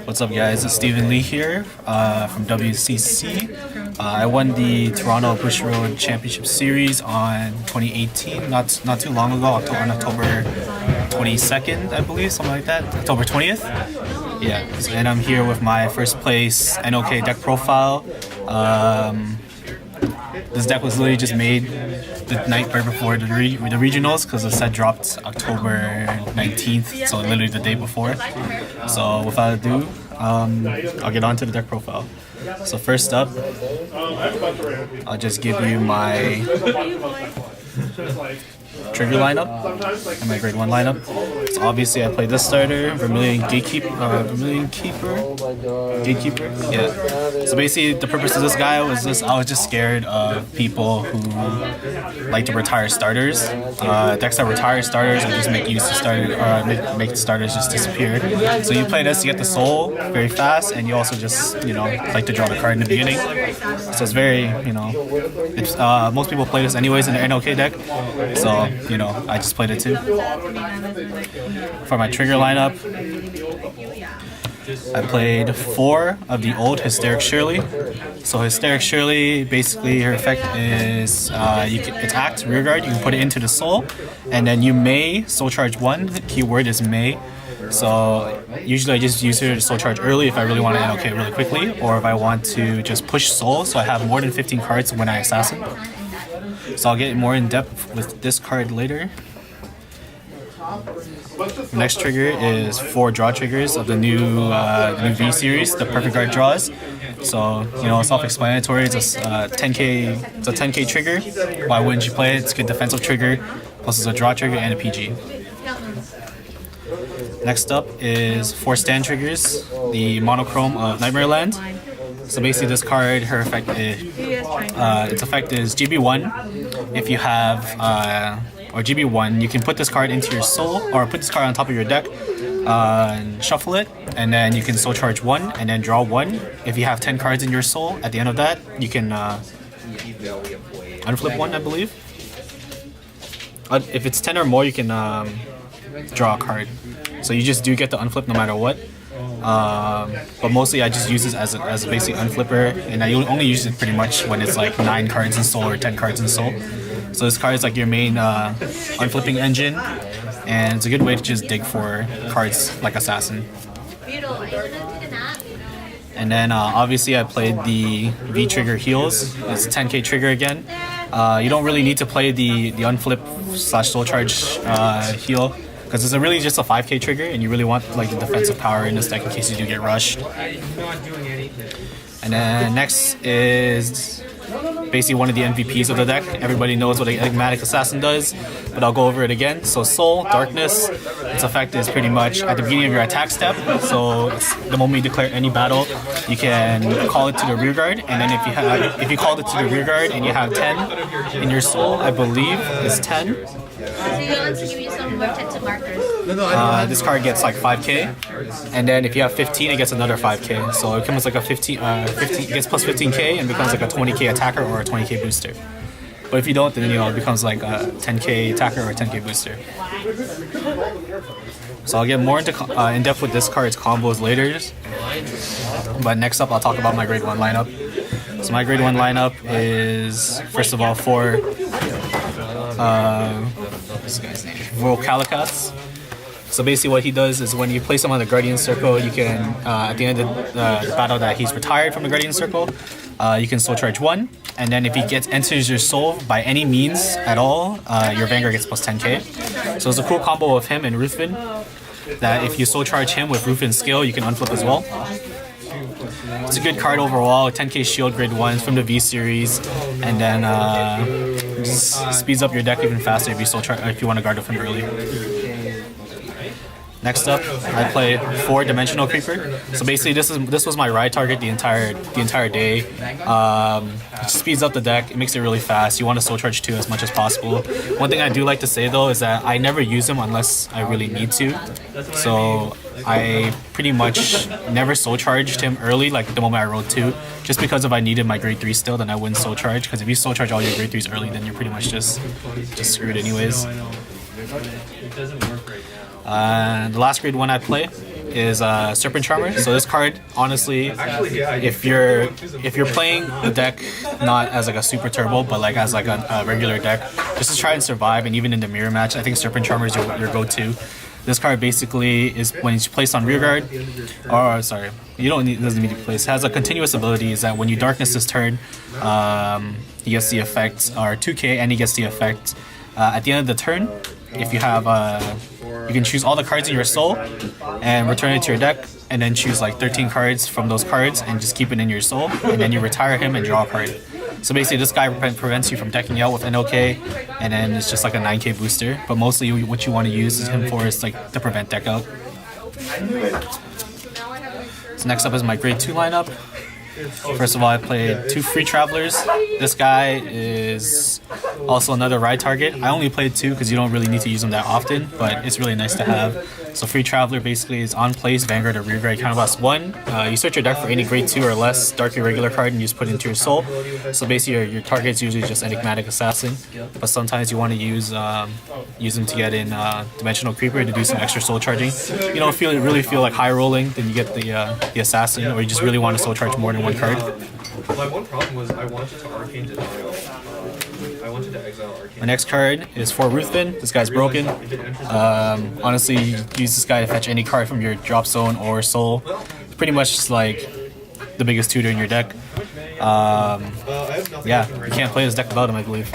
What's up, guys? It's Stephen Lee here from WCC. I won the Toronto Bush Road Championship Series on 2018, not too long ago, on October 22nd, I believe, something like that. October 20th. Yeah, and I'm here with my first place NOK deck profile. This deck was literally just made the night before the regionals because the set dropped October 19th, so literally the day before. So without ado, I'll get on to the deck profile. So first up, I'll just give you my trigger lineup and my grade 1 lineup. So obviously I played this starter, Vermilion Gatekeeper. Yeah. So basically the purpose of this guy was I was just scared of people who like to retire starters. Decks that retire starters or just make use of starter, make the starters just disappear. So you play this, you get the soul very fast, and you also just like to draw the card in the beginning. So it's very most people play this anyways in their NOK deck. So I just played it too. For my trigger lineup, I played 4 of the old Hysteric Shirley. So Hysteric Shirley, basically her effect is it's act, rearguard, you can put it into the soul, and then you may soul charge 1, keyword is may. So usually I just use her to soul charge early if I really want to NOK really quickly, or if I want to just push soul so I have more than 15 cards when I assassin. So I'll get more in depth with this card later. The next trigger is 4 draw triggers of the new V series, the Perfect Guard draws. So self-explanatory. It's a 10k trigger. Why wouldn't you play it? It's a good defensive trigger. Plus it's a draw trigger and a PG. Next up is 4 stand triggers, the monochrome of Nightmare Land. So basically this card, her effect is, its effect is GB1. If you have, or GB1, you can put this card into your soul, or put this card on top of your deck, and shuffle it, and then you can soul charge 1, and then draw 1. If you have 10 cards in your soul, at the end of that, you can unflip 1, I believe. If it's 10 or more, you can draw a card. So you just do get the unflip no matter what. But mostly I just use this as a basic unflipper, and I only use it pretty much when it's like 9 cards in soul or 10 cards in soul. So this card is like your main unflipping engine, and it's a good way to just dig for cards like Assassin. And then obviously I played the V trigger heals. It's a 10k trigger again. You don't really need to play the unflip / soul charge heal, because it's really just a 5k trigger, and you really want like the defensive power in this deck in case you do get rushed. And then next is basically one of the MVPs of the deck. Everybody knows what an Enigmatic Assassin does, but I'll go over it again. So Soul, Darkness, its effect is pretty much at the beginning of your attack step. So it's the moment you declare any battle, you can call it to the rearguard, and then if you called it to the rearguard and you have 10 in your soul, I believe is 10. This card gets like 5k, and then if you have 15, it gets another 5k. So it becomes like a 15. It gets plus 15k and becomes like a 20k attacker or a 20k booster. But if you don't, then it becomes like a 10k attacker or a 10k booster. So I'll get more in depth with this card's combos later. But next up, I'll talk about my grade 1 lineup. So my grade 1 lineup is, first of all, 4 what's this guy's name? Volcalicats. So basically what he does is when you place him on the Guardian Circle, you can, at the end of the battle that he's retired from the Guardian Circle, you can soul charge 1, and then if he enters your soul by any means at all, your Vanguard gets plus 10k. So it's a cool combo of him and Ruthven, that if you soul charge him with Ruthven's skill, you can unflip as well. It's a good card overall, 10k shield grade 1 from the V series, and then just speeds up your deck even faster if you want to guard with him early. Next up, I play 4 Dimensional Creeper. So basically, this was my ride target the entire day. It speeds up the deck. It makes it really fast. You want to soul charge 2 as much as possible. One thing I do like to say though is that I never use him unless I really need to. So I pretty much never soul charged him early, like the moment I rolled 2, just because if I needed my grade 3 still, then I wouldn't soul charge. Because if you soul charge all your grade 3s early, then you're pretty much just screwed anyways. The last grade 1 I play is Serpent Charmer. So this card, honestly, if you're playing the deck not as like a super turbo, but like as like a regular deck, just to try and survive, and even in the mirror match, I think Serpent Charmer is your go-to. This card basically is when it's placed on rear guard, or sorry, you don't need, it doesn't need to be placed. It has a continuous ability is that when you darkness this turn, he gets the effect, or 2k, and he gets the effect at the end of the turn. If you have, you can choose all the cards in your soul and return it to your deck, and then choose like 13 cards from those cards and just keep it in your soul, and then you retire him and draw a card. So basically this guy prevents you from decking out with NOK, and then it's just like a 9k booster, but mostly what you want to use him for is like to prevent deck out. So next up is my grade 2 lineup. First of all, I played 2 Free Travelers. This guy is also another ride target. I only played 2 because you don't really need to use them that often, but it's really nice to have. So Free Traveler basically is on place, Vanguard or rear guard, counterblast 1. You search your deck for any grade 2 or less Dark Irregular card and you just put it into your soul. So basically your target is usually just Enigmatic Assassin, but sometimes you want to use them to get in Dimensional Creeper to do some extra soul charging. You don't really feel like high rolling, then you get the Assassin, or you just really want to soul charge more than one card. My one problem was I wanted to Arcane Denial. I wanted to exile Arcane. My next card is for Ruthven. This guy's broken. Honestly, you use this guy to fetch any card from your drop zone or soul. It's pretty much just like the biggest tutor in your deck. Yeah, you can't play this deck without him, I believe.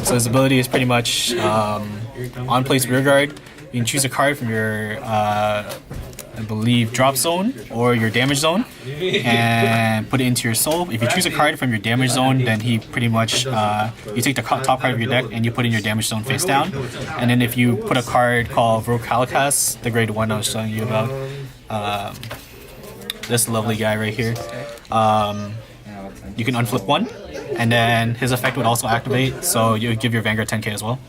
So his ability is pretty much on place rear guard. You can choose a card from your I believe drop zone or your damage zone and put it into your soul. If you choose a card from your damage zone, then he pretty much you take the top card of your deck and you put in your damage zone face down. And then if you put a card called Irregulars, the grade 1 I was telling you about, this lovely guy right here, you can unflip 1, and then his effect would also activate, so you would give your Vanguard 10k as well.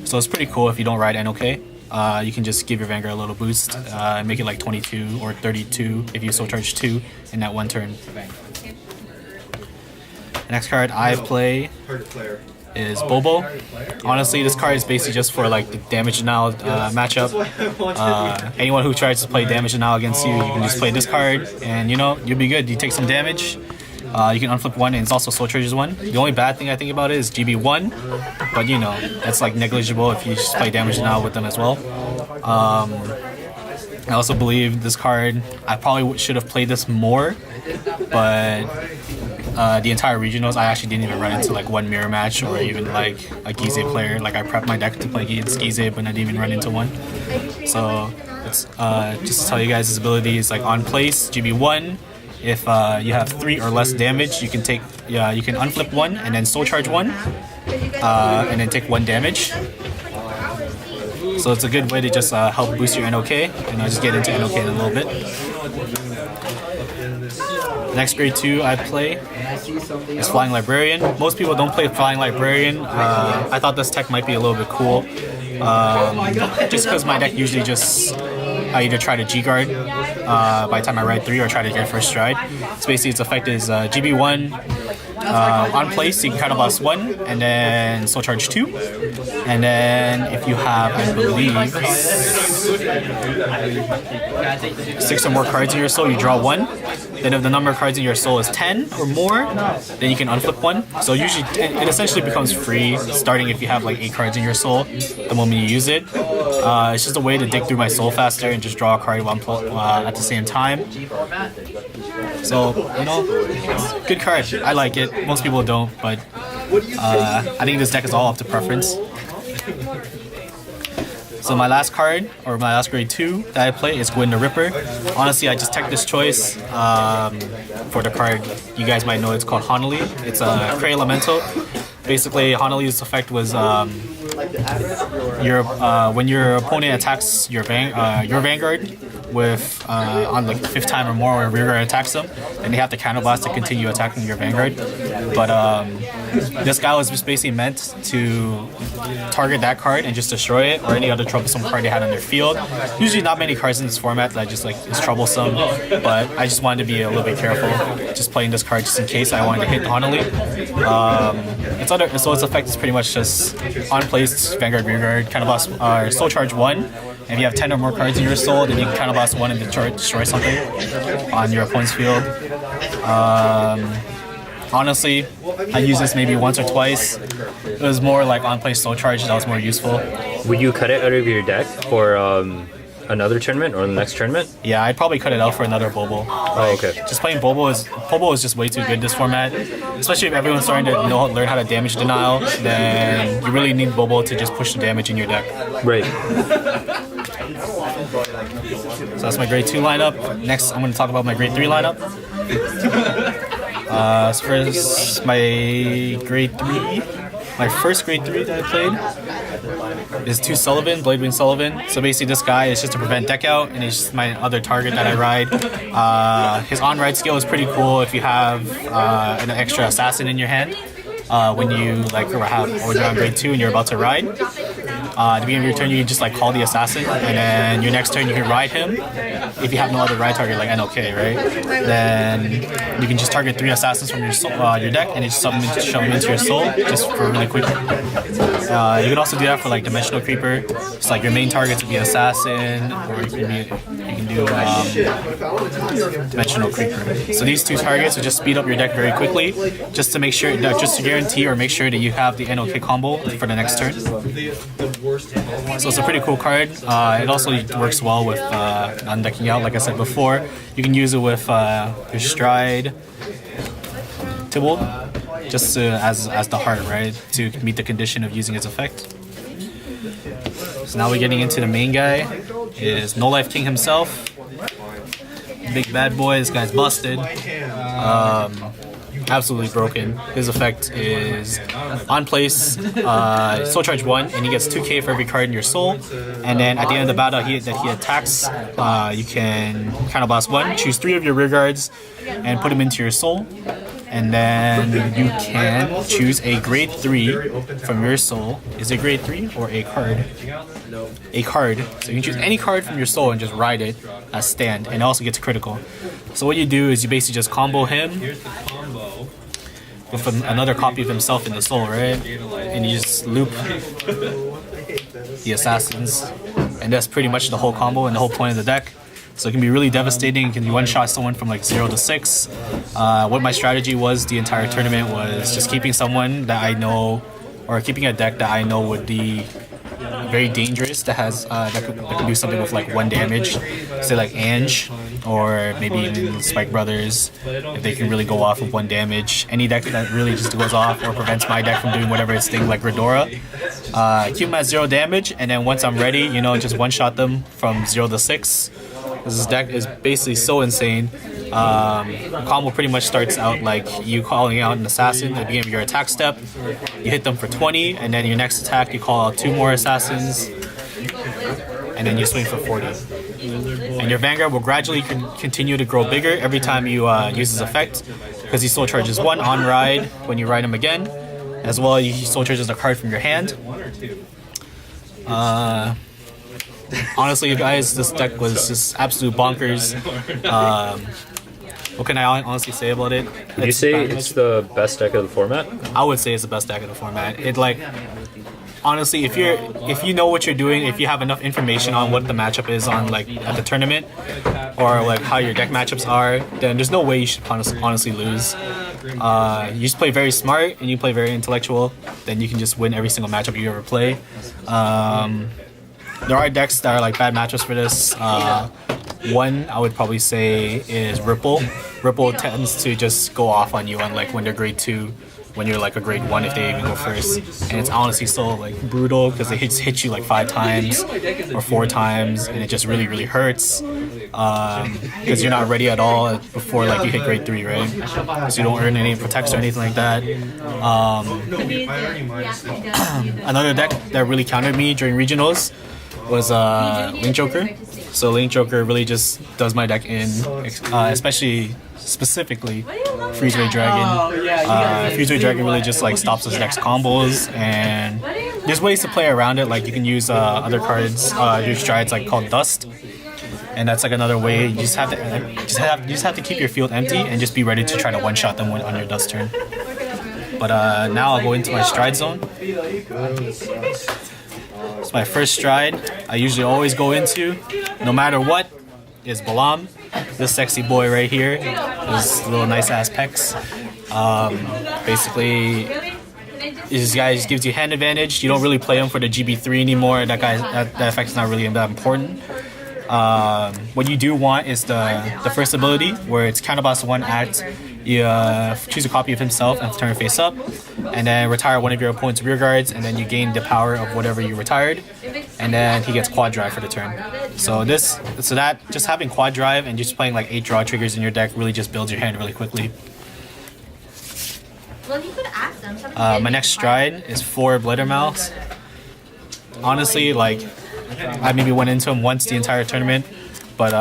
So it's pretty cool if you don't ride NOK. You can just give your Vanguard a little boost and make it like 22 or 32 if you soul charge 2 in that one turn. The next card I play is Bobo. Honestly, this card is basically just for like the damage denial matchup. Anyone who tries to play damage denial against you, you can just play this card and you know, you'll be good. You take some damage. You can unflip 1 and it's also soul charges 1. The only bad thing I think about it is GB 1, but you know, that's like negligible if you just play damage now with them as well. I also believe this card, I probably should have played this more, but the entire regionals I actually didn't even run into like one mirror match or even like a Gize player. Like I prepped my deck to play against Gize, but I didn't even run into one. So it's, just to tell you guys, his ability is like on place, GB 1. If you have 3 or less damage, you can take, you can unflip 1 and then soul charge 1, and then take 1 damage. So it's a good way to just help boost your NOK, and I'll just get into NOK in a little bit. Next grade 2 I play is Flying Librarian. Most people don't play Flying Librarian. I thought this tech might be a little bit cool, just because my deck usually just I either try to G-guard by the time I ride 3 or try to get first stride. So basically its effect is GB1 on place, you can counterblast 1 and then soul charge 2. And then if you have, I believe, 6 or more cards in your soul, you draw 1. Then if the number of cards in your soul is 10 or more, then you can unflip 1. So usually it essentially becomes free starting if you have like 8 cards in your soul the moment you use it. It's just a way to dig through my soul faster and just draw a card at the same time. So, you know, good card. I like it. Most people don't, but I think this deck is all up to preference. So my last card, or my last grade 2 that I play is Gwyn the Ripper. Honestly, I just teched this choice for the card. You guys might know it's called Honolly. It's a Cray Elemental. Basically, Honolly's effect was when your opponent attacks your Vanguard with on like the 5th time or more, or rear guard attacks them, then they have to counterblast to continue attacking your Vanguard. But this guy was just basically meant to target that card and just destroy it, or any other troublesome card they had on their field. Usually not many cards in this format that just like is troublesome, but I just wanted to be a little bit careful just playing this card just in case I wanted to hit Honolly. So its effect is pretty much just on place Vanguard rear guard, counterblast soul charge 1, If you have 10 or more cards in your soul, then you can counterblast 1 and destroy something on your opponent's field. Honestly, I used this maybe once or twice. It was more like on-play soul charge that was more useful. Would you cut it out of your deck for another tournament or the next tournament? Yeah, I'd probably cut it out for another Bobo. Oh, okay. Just playing Bobo is just way too good this format. Especially if everyone's starting to learn how to damage denial, then you really need Bobo to just push the damage in your deck. Right. So that's my grade 2 lineup. Next, I'm going to talk about my grade 3 lineup. So first, my grade 3. My first grade 3 that I played is 2 Sullivan, Bladewing Sullivan. So basically this guy is just to prevent deck out, and he's just my other target that I ride. His on-ride skill is pretty cool if you have an extra assassin in your hand. When you have Order on grade 2 and you're about to ride. At the beginning of your turn, you can just call the assassin, and then your next turn you can ride him. If you have no other ride target like NLK, right? Then you can just target 3 assassins from your deck and just shove them into your soul just for really quick. You can also do that for Dimensional Creeper. It's your main target to be assassin, or you can do Dimensional Creeper. So these 2 targets will just speed up your deck very quickly, just to make sure that just to guarantee or make sure that you have the NLK combo for the next turn. So it's a pretty cool card. It also works well with undecking out, like I said before. You can use it with your Stride, Tybalt, just as the heart, right? To meet the condition of using its effect. So now we're getting into the main guy. Is No Life King himself. Big bad boy. This guy's busted. Absolutely broken. His effect is on place, soul charge 1, and he gets 2k for every card in your soul. And then at the end of the battle that he attacks, you can counterblast 1, choose 3 of your rear guards, and put them into your soul. And then you can choose a grade 3 from your soul. Is it grade 3 or a card? A card. So you can choose any card from your soul and just ride it as stand, and it also gets critical. So what you do is you basically just combo him with another copy of himself in the soul, right? And you just loop the assassins, and that's pretty much the whole combo and the whole point of the deck. So it can be really devastating. You can one-shot someone from 0 to 6. What my strategy was the entire tournament was just keeping someone that I know, or keeping a deck that I know would be very dangerous, that has that could do something with 1 damage, say Ange, or maybe even Spike Brothers, if they can really go off with 1 damage. Any deck that really just goes off or prevents my deck from doing whatever its thing, like Redora. Keep them at 0 damage, and then once I'm ready, just one-shot them from 0 to 6. This deck is basically so insane. The combo pretty much starts out like you calling out an assassin at the beginning of your attack step. You hit them for 20, and then your next attack you call out 2 more assassins, and then you swing for 40. And your Vanguard will gradually continue to grow bigger every time you use his effect, because he soul charges 1 on ride when you ride him again. As well, he soul charges a card from your hand. Honestly, you guys, this deck was just absolute bonkers. What can I honestly say about it? Would you say it's the best deck of the format? I would say it's the best deck of the format. It honestly, if you know what you're doing, if you have enough information on what the matchup is on at the tournament, or how your deck matchups are, then there's no way you should honestly lose. You just play very smart and you play very intellectual, then you can just win every single matchup you ever play. There are decks that are bad matchups for this. One I would probably say is Ripple. Ripple tends to just go off on you on when they're grade 2, when you're a grade 1 if they even go first. And it's honestly so brutal, because they hit you 5 times or 4 times, and it just really, really hurts. Because you're not ready at all before you hit grade 3, right? Because you don't earn any protects or anything like that. Another deck that really countered me during regionals was Link Joker. So Link Joker really just does my deck in, specifically Freeze Ray Dragon. Freeze Ray Dragon really just stops his deck's combos, and there's ways to play around it. You can use other cards, your strides called Dust, and that's another way. You just have to keep your field empty and just be ready to try to one-shot them on your Dust turn. But now I'll go into my Stride Zone. So my first stride, I usually always go into, no matter what, is Balam. This sexy boy right here. This little nice ass pecs. Basically, this guy just gives you hand advantage. You don't really play him for the GB3 anymore. That effect is not really that important. What you do want is the first ability, where it's counterboss 1 act. You choose a copy of himself and turn face up, and then retire one of your opponent's rear guards, and then you gain the power of whatever you retired, and then he gets quad drive for the turn. So that just having quad drive and just playing like 8 draw triggers in your deck really just builds your hand really quickly. Well, you could ask them. My next stride is 4 Blittermouths. Honestly, like, I maybe went into him once the entire tournament, but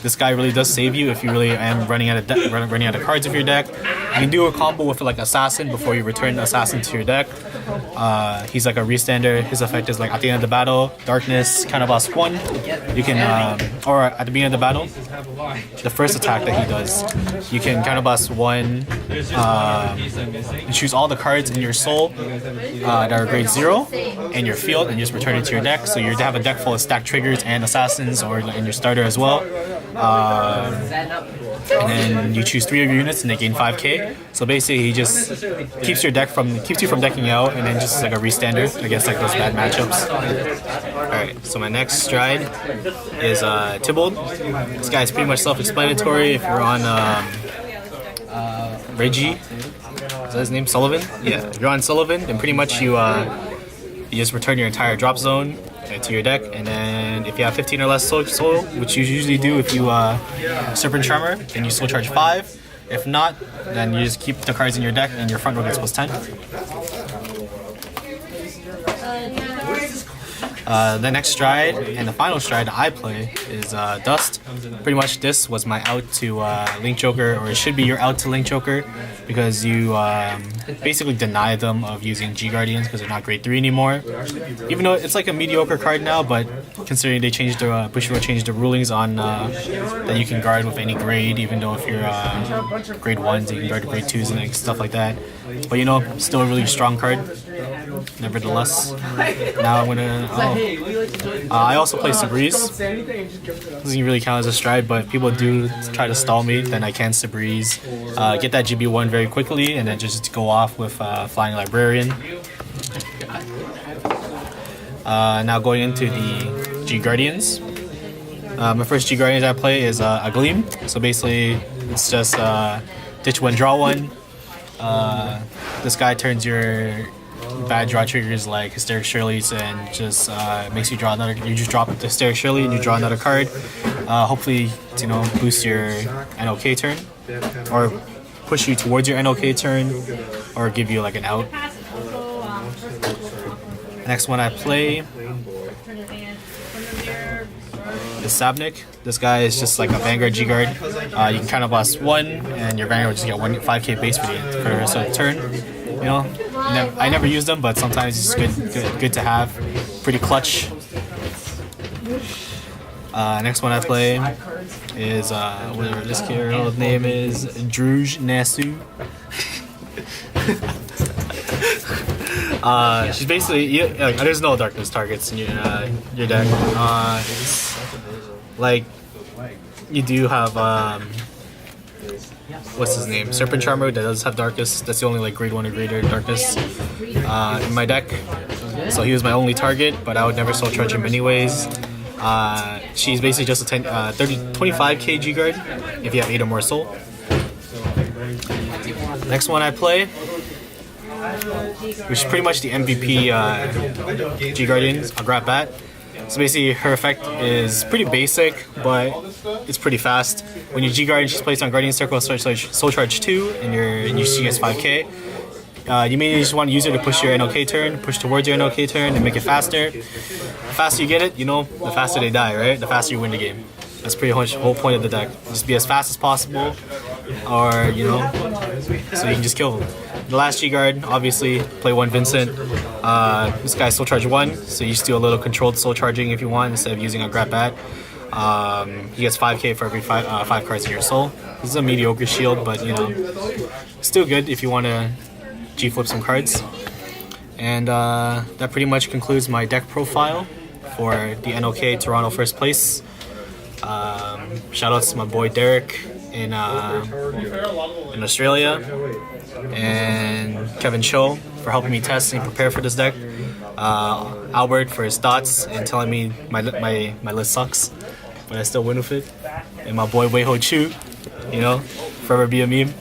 this guy really does save you if you really am running out of cards of your deck. You can do a combo with like Assassin before you return Assassin to your deck. He's like a restander. His effect is like at the end of the battle, Darkness, counterboss 1. You can, or at the beginning of the battle, the first attack that he does, you can counterboss 1, and choose all the cards in your soul that are grade 0 in your field and just return it to your deck. So you have a deck full of stacked triggers and assassins, or in your starter as well. And then you choose 3 of your units and they gain 5k. So basically he just keeps you from decking out, and then just like a restander against like those bad matchups. Alright, so my next stride is Tybalt. This guy is pretty much self-explanatory. If you're on Reggie, is that his name? Sullivan? Yeah, if you're on Sullivan, then pretty much you just return your entire drop zone to your deck, and then if you have 15 or less soul, which you usually do if you Serpent Charmer, then you soul charge 5. If not, then you just keep the cards in your deck and your front row gets plus 10. The next stride and the final stride that I play is Dust. Pretty much this was my out to Link Joker, or it should be your out to Link Joker, because you basically deny them of using G Guardians because they're not grade 3 anymore. Even though it's like a mediocre card now, but considering they changed the Bushiroad changed the rulings on that you can guard with any grade, even though if you're grade 1s, you can guard grade 2s and like, stuff like that. But you know, still a really strong card. Nevertheless, now I'm gonna. I also play Sabreeze. Doesn't really count as a stride, but people do try to stall me. Then I can Sabreeze, get that GB1 very quickly, and then just go off with Flying Librarian. Now going into the G Guardians. My first G Guardians I play is a Gleam. So basically, it's just ditch 1, draw 1. This guy turns your bad draw triggers like Hysteric Shirley's and just makes you draw another. You just drop the Hysteric Shirley and you draw another card. Hopefully, to boost your NOK turn, or push you towards your NOK turn, or give you like an out. Next one I play is Sabnik. This guy is just like a Vanguard G Guard. You can kind of boss 1, and your Vanguard just get 5k base for the rest of the turn. You know, I never use them, but sometimes it's good to have. Pretty clutch. Next one I play is whatever this girl's name is, Druj Nasu. She's basically there's no darkness targets in your deck. It's like you do have what's his name? Serpent Charmer that does have darkness. That's the only like grade 1 or greater darkness in my deck. So he was my only target, but I would never soul charge him anyways. She's basically just a 25k G guard if you have 8 or more soul. Next one I play, which is pretty much the MVP G Guardians, a Grat Bat. So basically her effect is pretty basic, but it's pretty fast. When you G Guardian, she's placed on Guardian Circle, soul charge 2, and she gets 5k. You mainly just want to use her to push your NOK turn, push towards your NOK turn, and make it faster. The faster you get it, the faster they die, right? The faster you win the game. That's pretty much the whole point of the deck. Just be as fast as possible, or so you can just kill them. The last G Guard, obviously, play 1 Vincent. This guy's soul charge 1, so you just do a little controlled soul charging if you want instead of using a Grat Bat. He gets 5k for every 5 cards in your soul. This is a mediocre shield, but still good if you want to G-flip some cards. And that pretty much concludes my deck profile for the NOK Toronto first place. Shout outs to my boy Derek in Australia, and Kevin Cho for helping me test and prepare for this deck. Albert for his thoughts and telling me my list sucks, but I still win with it. And my boy Wei Ho Chu, you know, forever be a meme.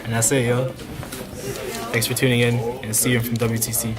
And that's it, yo. Thanks for tuning in, and see you from WTC.